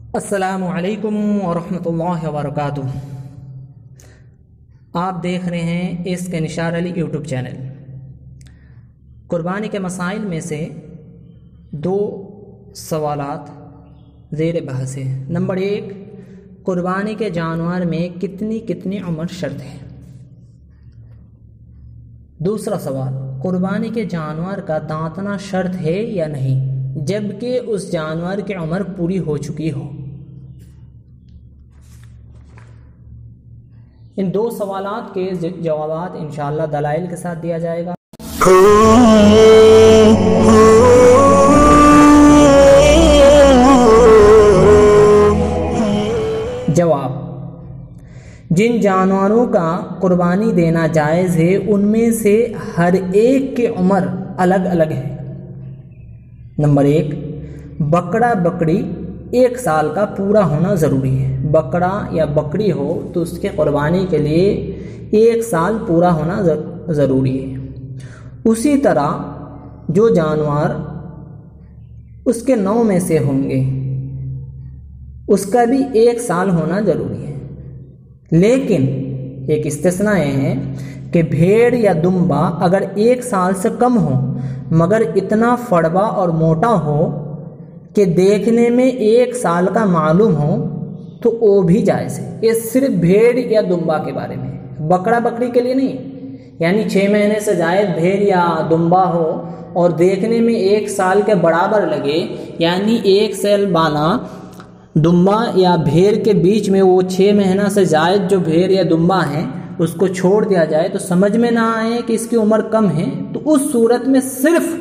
السلام علیکم ورحمۃ اللہ وبرکاتہ۔ آپ دیکھ رہے ہیں اس کے نشار علی یوٹیوب چینل۔ قربانی کے مسائل میں سے دو سوالات زیر بحث ہیں۔ نمبر 1، قربانی کے جانور میں کتنی عمر شرط ہے؟ دوسرا سوال، قربانی کے جانور کا دانتنا شرط ہے یا نہیں جبکہ اس جانور کی عمر پوری ہو چکی ہو؟ ان دو سوالات کے جوابات انشاءاللہ دلائل کے ساتھ دیا جائے گا۔ جواب: جن جانوروں کا قربانی دینا جائز ہے ان میں سے ہر ایک کی عمر الگ الگ ہے۔ نمبر 1، بکرا بکری 1 سال کا پورا ہونا ضروری ہے۔ بکرا یا بکری ہو تو اس کے قربانی کے لیے 1 سال پورا ہونا ضروری ہے۔ اسی طرح جو جانور اس کے 9 میں سے ہوں گے اس کا بھی 1 سال ہونا ضروری ہے۔ لیکن ایک استثناء یہ ہے کہ بھیڑ یا دمبا اگر 1 سال سے کم ہو مگر اتنا فڑبا اور موٹا ہو کہ دیکھنے میں 1 سال کا معلوم ہو تو وہ بھی جائز ہے۔ یہ صرف بھیڑ یا دمبا کے بارے میں، بکرا بکری کے لیے نہیں۔ یعنی 6 مہینے سے زائد بھیڑ یا دمبا ہو اور دیکھنے میں 1 سال کے برابر لگے، یعنی 1 سال بالا دمبا یا بھیڑ کے بیچ میں وہ 6 مہینہ سے زائد جو بھیڑ یا دمبا ہے اس کو چھوڑ دیا جائے تو سمجھ میں نہ آئے کہ اس کی عمر کم ہے، تو اس صورت میں صرف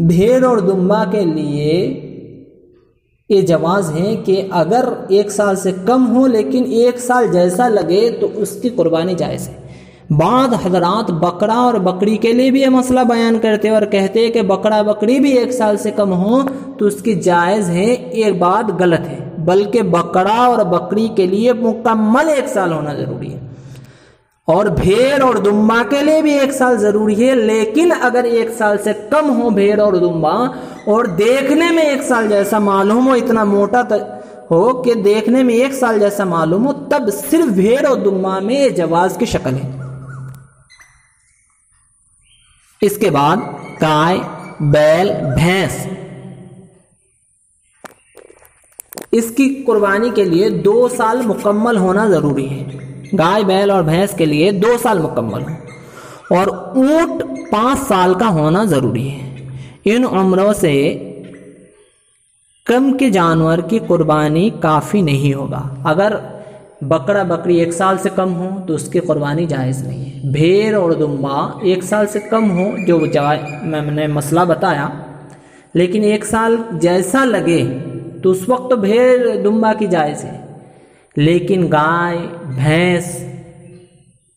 بھیڑ اور دمبا کے لیے یہ جواز ہے کہ اگر 1 سال سے کم ہو لیکن 1 سال جیسا لگے تو اس کی قربانی جائز ہے۔ بعض حضرات بکرا اور بکری کے لیے بھی یہ مسئلہ بیان کرتے اور کہتے ہیں کہ بکرا بکری بھی 1 سال سے کم ہو تو اس کی جائز ہے۔ یہ بات غلط ہے، بلکہ بکرا اور بکری کے لیے مکمل 1 سال ہونا ضروری ہے، اور بھیڑ اور دمبا کے لیے بھی 1 سال ضروری ہے۔ لیکن اگر 1 سال سے کم ہو بھیڑ اور دمبا اور دیکھنے میں 1 سال جیسا معلوم ہو، اتنا موٹا ہو کہ دیکھنے میں 1 سال جیسا معلوم ہو، تب صرف بھیڑ اور دمبا میں یہ جواز کی شکل ہے۔ اس کے بعد گائے، بیل، بھینس، اس کی قربانی کے لیے 2 سال مکمل ہونا ضروری ہے۔ گائے، بیل اور بھینس کے لیے 2 سال مکمل ہو، اور اونٹ 5 سال کا ہونا ضروری ہے۔ ان عمروں سے کم کے جانور کی قربانی کافی نہیں ہوگا۔ اگر بکرا بکری 1 سال سے کم ہو تو اس کی قربانی جائز نہیں ہے۔ بھیڑ اور دمبا 1 سال سے کم ہو، جو میں نے مسئلہ بتایا، لیکن 1 سال جیسا لگے تو اس وقت بھیڑ دمبا کی جائز ہے۔ لیکن گائے، بھینس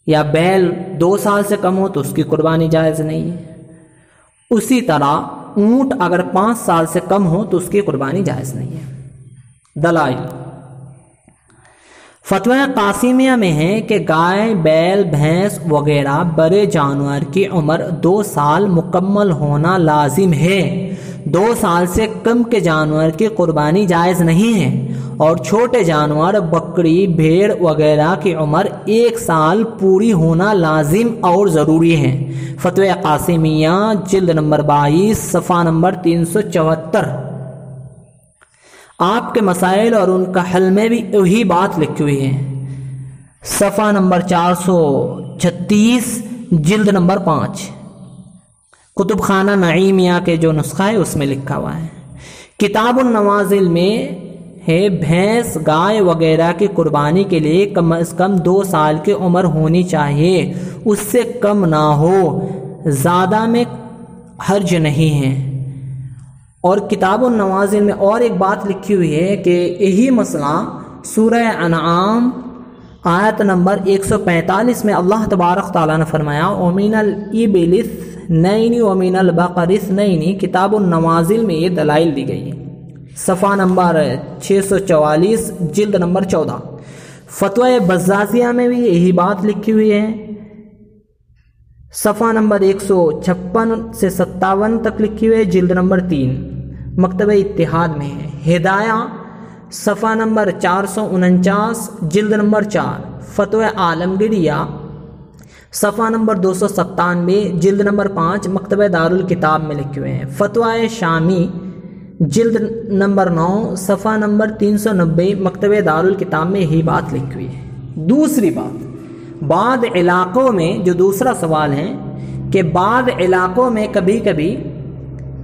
یا بیل 2 سال سے کم ہو تو اس کی قربانی جائز نہیں ہے۔ اسی طرح اونٹ اگر 5 سال سے کم ہو تو اس کی قربانی جائز نہیں ہے۔ دلائل: فتوی قاسمیہ میں ہے کہ گائے، بیل، بھینس وغیرہ بڑے جانور کی عمر 2 سال مکمل ہونا لازم ہے۔ 2 سال سے کم کے جانور کی قربانی جائز نہیں ہے، اور چھوٹے جانور بکری، بھیڑ وغیرہ کی عمر 1 سال پوری ہونا لازم اور ضروری ہے۔ فتوی قاسمیہ جلد نمبر 22 صفحہ نمبر 374۔ آپ کے مسائل اور ان کا حل میں بھی وہی بات لکھی ہوئی ہے۔ صفحہ نمبر 436 جلد نمبر 5، کتب خانہ نعیمیہ کے جو نسخہ ہے اس میں لکھا ہوا ہے۔ کتاب النوازل میں ہے بھینس، گائے وغیرہ کی قربانی کے لیے کم از کم 2 سال کی عمر ہونی چاہیے، اس سے کم نہ ہو، زیادہ میں حرج نہیں ہے۔ اور کتاب النوازل میں اور ایک بات لکھی ہوئی ہے کہ یہی مسئلہ سورہ انعام آیت نمبر 145 میں اللہ تبارک تعالیٰ نے فرمایا وَمِنَ الْإِبِلِ اثْنَيْنِ وَمِنَ الْبَقَرِ اثْنَيْنِ، کتاب النوازل میں یہ دلائل دی گئی ہے۔ صفحہ نمبر 644 جلد نمبر 14۔ فتوی بزازیہ میں بھی یہی بات لکھی ہوئی ہے۔ صفحہ نمبر 156 سے 57 تک لکھی ہوئی ہے، جلد نمبر 3، مکتبہ اتحاد میں ہے۔ ہدایہ صفحہ نمبر 449 جلد نمبر 4، فتوی عالمگیریہ صفحہ نمبر 297 جلد نمبر 5 مکتبہ دارالکتاب میں لکھے ہوئے ہیں۔ فتوی شامی جلد نمبر 9 صفحہ نمبر 390 مکتبہ دارالکتاب میں یہی بات لکھی ہوئی ہے۔ دوسری بات، بعض علاقوں میں جو دوسرا سوال ہے کہ بعض علاقوں میں کبھی کبھی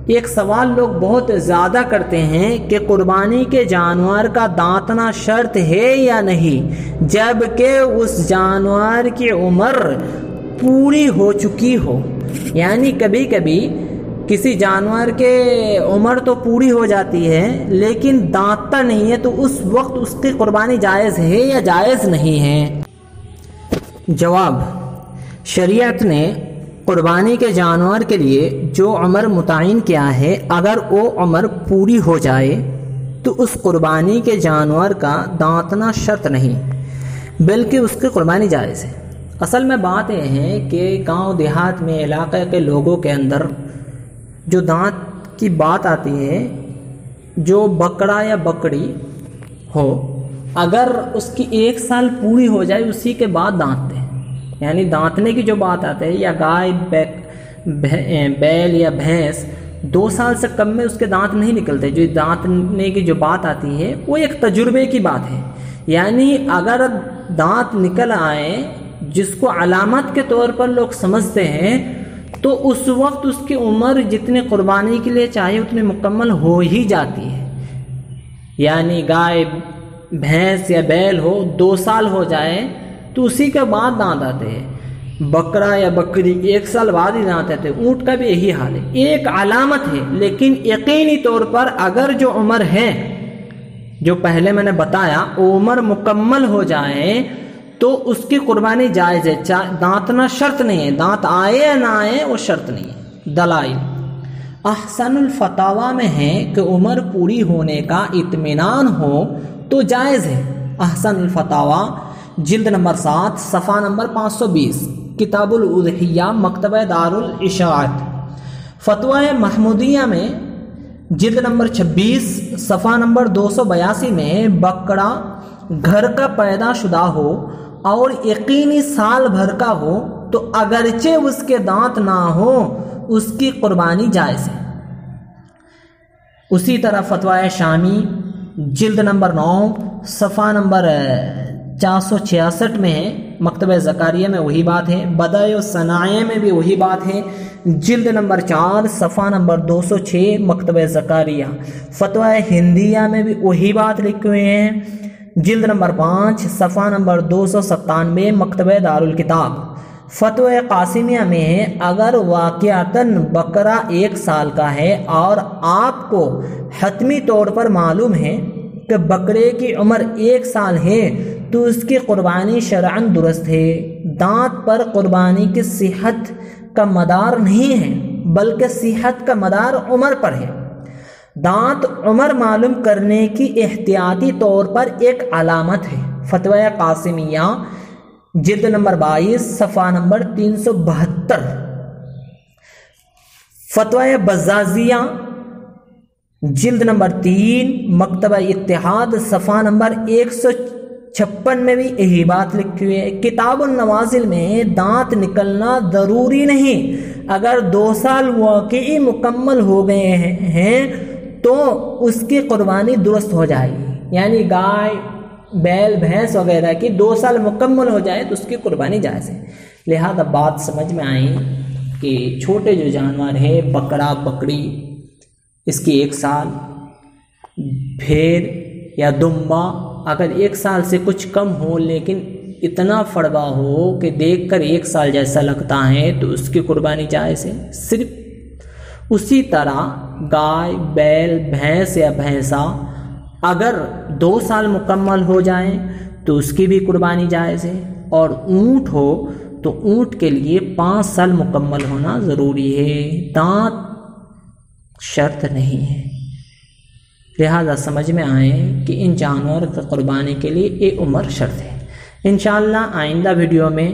ایک سوال لوگ بہت زیادہ کرتے ہیں کہ قربانی کے جانور کا دانتنا شرط ہے یا نہیں، جبکہ اس جانور کی عمر پوری ہو چکی ہو۔ یعنی کبھی کبھی کسی جانور کے عمر تو پوری ہو جاتی ہے لیکن دانتتا نہیں ہے، تو اس وقت اس کی قربانی جائز ہے یا جائز نہیں ہے؟ جواب، شریعت نے قربانی کے جانور کے لیے جو عمر متعین کیا ہے، اگر وہ عمر پوری ہو جائے تو اس قربانی کے جانور کا دانتنا شرط نہیں بلکہ اس کی قربانی جائز ہے۔ اصل میں بات یہ ہے کہ گاؤں دیہات میں علاقے کے لوگوں کے اندر جو دانت کی بات آتی ہے، جو بکرا یا بکری ہو اگر اس کی 1 سال پوری ہو جائے اسی کے بعد دانتتے ہیں، یعنی دانتنے کی جو بات آتی ہے، یا گائے بیل یا بھینس 2 سال سے کم میں اس کے دانت نہیں نکلتے، جو دانتنے کی جو بات آتی ہے وہ ایک تجربے کی بات ہے۔ یعنی اگر دانت نکل آئے جس کو علامت کے طور پر لوگ سمجھتے ہیں، تو اس وقت اس کی عمر جتنے قربانی کے لیے چاہیے اتنی مکمل ہو ہی جاتی ہے۔ یعنی گائے بھینس یا بیل ہو 2 سال ہو جائے تو اسی کے بعد دانت آتے ہیں، بکرا یا بکری 1 سال بعد ہی دانت آتے ہیں، اونٹ کا بھی یہی حال ہے۔ ایک علامت ہے، لیکن یقینی طور پر اگر جو عمر ہے جو پہلے میں نے بتایا وہ عمر مکمل ہو جائے تو اس کی قربانی جائز ہے، دانتنا شرط نہیں ہے، دانت آئے یا نہ آئے وہ شرط نہیں ہے۔ دلائل احسن الفتاوی میں ہے کہ عمر پوری ہونے کا اطمینان ہو تو جائز ہے۔ احسن الفتاوی جلد نمبر 7 صفحہ نمبر 520 کتاب الاضحیہ مکتبہ دارالاشاعت۔ فتوی محمودیہ میں جلد نمبر 26 صفحہ نمبر 282 میں بکرا گھر کا پیدا شدہ ہو اور یقینی سال بھر کا ہو تو اگرچہ اس کے دانت نہ ہو اس کی قربانی جائز ہے۔ اسی طرح فتوی شامی جلد نمبر 9 صفحہ نمبر 466 میں ہے، مکتبہ زکاریہ میں وہی بات ہے، بدائع الصنائع میں بھی وہی بات ہے، جلد نمبر 4 صفحہ نمبر 206 مکتبہ زکاریہ۔ فتوی ہندیہ میں بھی وہی بات لکھے ہوئے ہیں، جلد نمبر 5 صفحہ نمبر 297 مکتبہ دارالکتاب۔ فتوی قاسمیہ میں ہے، اگر واقعتاً بکرا 1 سال کا ہے اور آپ کو حتمی طور پر معلوم ہے کہ بکرے کی عمر 1 سال ہے تو اس کی قربانی شرعاً درست ہے۔ دانت پر قربانی کی صحت کا مدار نہیں ہے بلکہ صحت کا مدار عمر پر ہے۔ دانت عمر معلوم کرنے کی احتیاطی طور پر ایک علامت ہے۔ فتوی قاسمیہ جلد نمبر 22 صفحہ نمبر 372۔ فتوی بزازیہ جلد نمبر 3 مکتبہ اتحاد صفحہ نمبر 156 میں بھی یہی بات لکھی ہوئی ہے۔ کتاب النوازل میں دانت نکلنا ضروری نہیں، اگر 2 سال واقعی مکمل ہو گئے ہیں تو اس کی قربانی درست ہو جائے گی۔ یعنی گائے بیل بھینس وغیرہ کی 2 سال مکمل ہو جائے تو اس کی قربانی جائز ہے۔ لہذا بات سمجھ میں آئی کہ چھوٹے جو جانور ہیں بکرا بکری اس کی 1 سال، بھیڑ یا دمبا اگر 1 سال سے کچھ کم ہو لیکن اتنا فڑوا ہو کہ دیکھ کر 1 سال جیسا لگتا ہے تو اس کی قربانی جائز ہے۔ صرف اسی طرح گائے بیل بھینس یا بھینسا اگر 2 سال مکمل ہو جائیں تو اس کی بھی قربانی جائز ہے، اور اونٹ ہو تو اونٹ کے لیے 5 سال مکمل ہونا ضروری ہے، دانت شرط نہیں ہے۔ لہذا سمجھ میں آئے کہ ان جانور کی قربانی کے لیے ایک عمر شرط ہے۔ انشاءاللہ آئندہ ویڈیو میں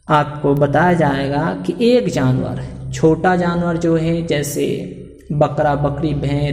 آپ کو بتایا جائے گا کہ ایک جانور چھوٹا جانور جو ہے جیسے بکرا بکری بھیڑ